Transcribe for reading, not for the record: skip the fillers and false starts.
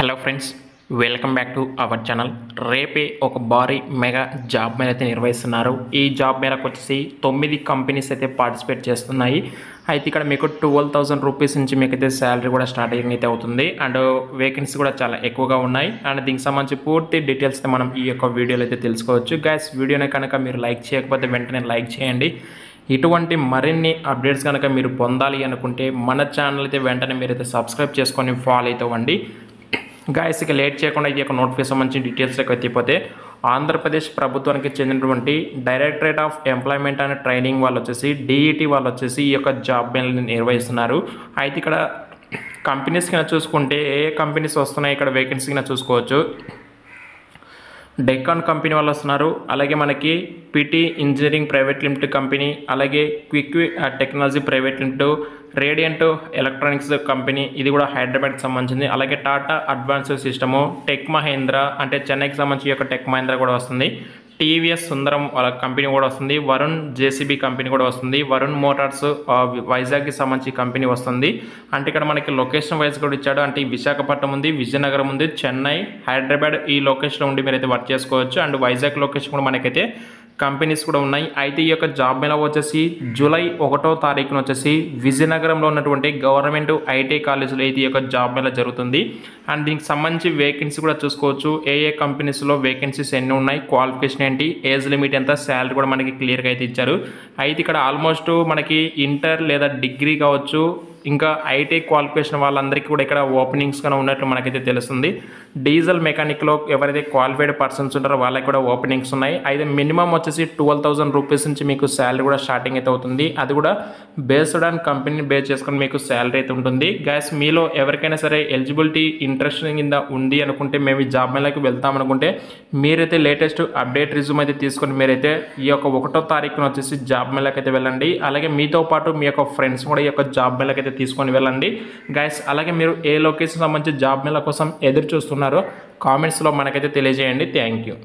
Hello friends, welcome back to our channel. రేపే ఒక భారీ మెగా జాబ్ మేళ అయితే నిర్వహిస్తున్నారు. ఈ జాబ్ మేళకు వచ్చేసి 9 కంపెనీస్ అయితే పార్టిసిపేట్ చేస్తున్నాయి. అయితే ఇక్కడ మీకు 12,000 రూపీస్ నుంచి మీకైతే శాలరీ కూడా స్టార్టింగ్ అయితే అవుతుంది. అండ్ వేకెన్సీ కూడా చాలా ఎక్కువగా ఉన్నాయి. అండ్ దీనికి సంబంధించి పూర్తి డీటెయిల్స్ మనం ఈ యొక్క వీడియోలో అయితే తెలుసుకోవచ్చు. గైస్, వీడియోని కనుక మీరు లైక్ చేయకపోతే వెంటనే లైక్ చేయండి. ఇటువంటి మరిన్ని అప్డేట్స్ కనుక మీరు పొందాలి అనుకుంటే మన ఛానల్ అయితే వెంటనే మీరైతే సబ్స్క్రైబ్ చేసుకొని ఫాలో అయితే అవ్వండి. గాయస్, ఇక లేట్ చేయకుండా ఈ యొక్క నోటిఫికేషన్ సంబంధించిన డీటెయిల్స్లోకి వచ్చిపోతే ఆంధ్రప్రదేశ్ ప్రభుత్వానికి చెందినటువంటి directorate of employment and training వాళ్ళు వచ్చేసి డిఈటి వాళ్ళు వచ్చేసి ఈ యొక్క జాబ్ మేళని నిర్వహిస్తున్నారు. అయితే ఇక్కడ కంపెనీస్ కింద చూసుకుంటే ఏ కంపెనీస్ వస్తున్నాయి ఇక్కడ వేకెన్సీ కింద చూసుకోవచ్చు. డెకాన్ కంపెనీ వాళ్ళు వస్తున్నారు. అలాగే మనకి PT engineering private limited company, అలాగే quick technology private limited, radiant electronics company, ఇది కూడా హైదరాబాద్కి సంబంధించింది. అలాగే Tata advanced system, Tech Mahindra అంటే చెన్నైకి సంబంధించి యొక్క టెక్ మహేంద్ర కూడా వస్తుంది. టీవీఎస్ సుందరం వాళ్ళ కంపెనీ కూడా వస్తుంది. వరుణ్ జేసీబీ కంపెనీ కూడా వస్తుంది. వరుణ్ మోటార్స్ వైజాగ్కి సంబంధించి కంపెనీ వస్తుంది. అంటే ఇక్కడ మనకి లొకేషన్ వైజ్ కూడా ఇచ్చాడు. అంటే విశాఖపట్నం ఉంది, విజయనగరం ఉంది, చెన్నై, హైదరాబాద్ ఈ లొకేషన్లో ఉండి మీరైతే వర్క్ చేసుకోవచ్చు. అండ్ వైజాగ్ లొకేషన్ కూడా మనకైతే కంపెనీస్ కూడా ఉన్నాయి. అయితే ఈ యొక్క జాబ్ మేళ వచ్చేసి జూలై 1వ తారీఖున వచ్చేసి విజయనగరంలో ఉన్నటువంటి గవర్నమెంట్ ఐటీ కాలేజీలో అయితే ఈ యొక్క జాబ్ మేళ జరుగుతుంది. అండ్ దీనికి సంబంధించి వేకెన్సీ కూడా చూసుకోవచ్చు. ఏ కంపెనీస్లో వేకెన్సీస్ ఎన్ని ఉన్నాయి, క్వాలిఫికేషన్ ఏంటి, ఏజ్ లిమిట్ ఎంత, శాలరీ కూడా మనకి క్లియర్గా అయితే ఇచ్చారు. అయితే ఇక్కడ ఆల్మోస్ట్ మనకి ఇంటర్ లేదా డిగ్రీ కావచ్చు, ఇంకా ఐటీ క్వాలిఫికేషన్ వాళ్ళందరికీ కూడా ఇక్కడ ఓపెనింగ్స్ కన్నా ఉన్నట్లు మనకైతే తెలుస్తుంది. డీజిల్ మెకానిక్లో ఎవరైతే క్వాలిఫైడ్ పర్సన్స్ ఉంటారో వాళ్ళకి కూడా ఓపెనింగ్స్ ఉన్నాయి. అయితే మినిమం వచ్చేసి 12,000 రూపీస్ నుంచి మీకు శాలరీ కూడా స్టార్టింగ్ అయితే అవుతుంది. అది కూడా బేస్డ్ ఆన్ కంపెనీని బేస్ చేసుకొని మీకు శాలరీ అయితే ఉంటుంది. గ్యాస్, మీలో ఎవరికైనా సరే ఎలిజిబిలిటీ ఇంట్రెస్ట్ కింద ఉంది అనుకుంటే, మేము ఈ జాబ్ మేళకి వెళ్తామనుకుంటే మీరైతే లేటెస్ట్ అప్డేట్ రిజ్యూమ్ అయితే తీసుకొని మీరైతే ఈ యొక్క 1వ తారీఖున వచ్చేసి జాబ్ మేళకి అయితే వెళ్ళండి. అలాగే మీతో పాటు మీ యొక్క ఫ్రెండ్స్ కూడా ఈ యొక్క జాబ్ మేళకి అయితే తీసుకొని వెళ్ళండి గైస్. అలాగే మీరు ఏ లొకేషన్ సంబంధించి జాబ్ మేళ కోసం ఎదురు చూస్తున్నారో కామెంట్స్లో మనకైతే తెలియజేయండి. Thank you.